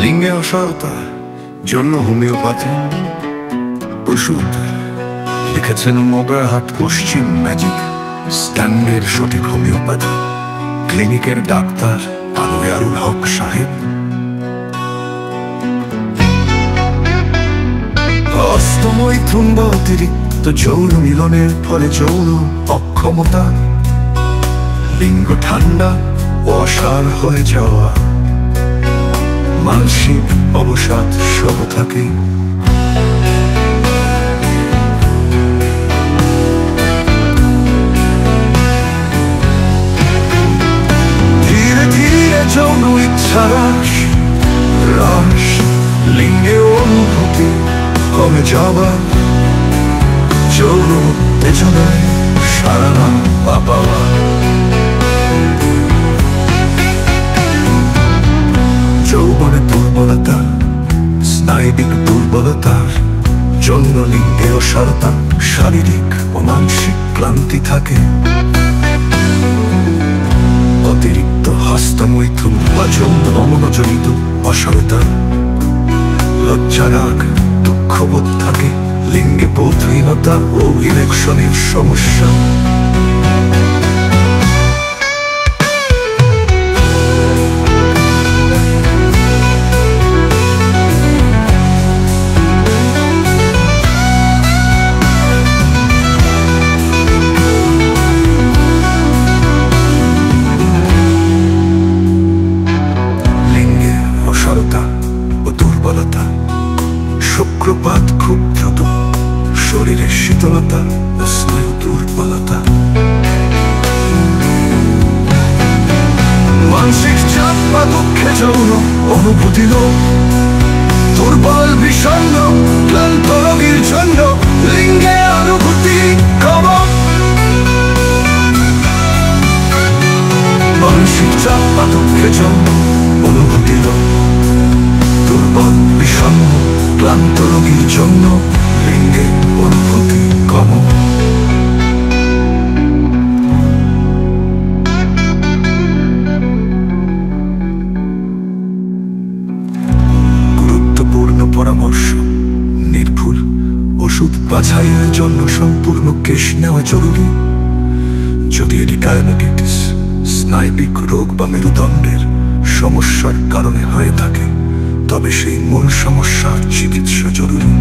লিঙ্গে অসারতার জন্য হোমিওপ্যাথি ওষুধ লিখেছেন মগরাহাট পশ্চিম ম্যাজিক স্ট্যান্ডের সঠিক হোমিওপ্যাথি ক্লিনিকের ডাক্তার আনোয়ারুল হক সাহেব। হস্তমৈথুন বা অতিরিক্ত যৌন মিলনের ফলে যৌন অক্ষমতা, লিঙ্গ ঠান্ডা, অসাড় হয়ে যাওয়া, মানসিক অবসাদ সব থাকে। ধীরে ধীরে যৌন ইচ্ছা হ্রাস, লিঙ্গে অনুভূতি কমে যাওয়া, যৌন উত্তেজনায় সারা না পাওয়া, যৌবনে দুর্বলতা, স্নায়বিক দুর্বলতার জন্য লিঙ্গে অসারতা, শারীরিক ও মানসিক ক্লান্তি থাকে। অতিরিক্ত হস্তমৈথুন বা যৌন অমনজনিত অসারতা, লজ্জারাগ, দুঃখবোধ থাকে, লিঙ্গে বোধহীনতা ও ইরেকশনের সমস্যা। শুক্রপাত খুব দ্রুত, শরীরের শীতলতা ও স্নায়ু দুর্বলতা, মানসিক চাপ বা দুঃখে যৌন অনুভূতি লোপ, দুর্বল বিষণ্ণ ক্লান্ত রোগীর জন্য লিঙ্গে অনুভূতি কম। মানসিক চাপ বা দুঃখে যৌন অনুভূতি লোপ, দুর্বল বিষণ্ণ ক্লান্ত রোগীর জন্য লিঙ্গে অনুভূতি কম। গুরুত্বপূর্ণ পরামর্শ: নির্ভুল ওষুধ বাছাইয়ের জন্য সম্পূর্ণ কেস নেওয়া জরুরি। যদি এটি ডায়াবেটিস, স্নায়বিক রোগ বা মেরুদণ্ডের সমস্যার কারণে হয়ে থাকে, তবে সেই মূল সমস্যার চিকিৎসা জরুরি।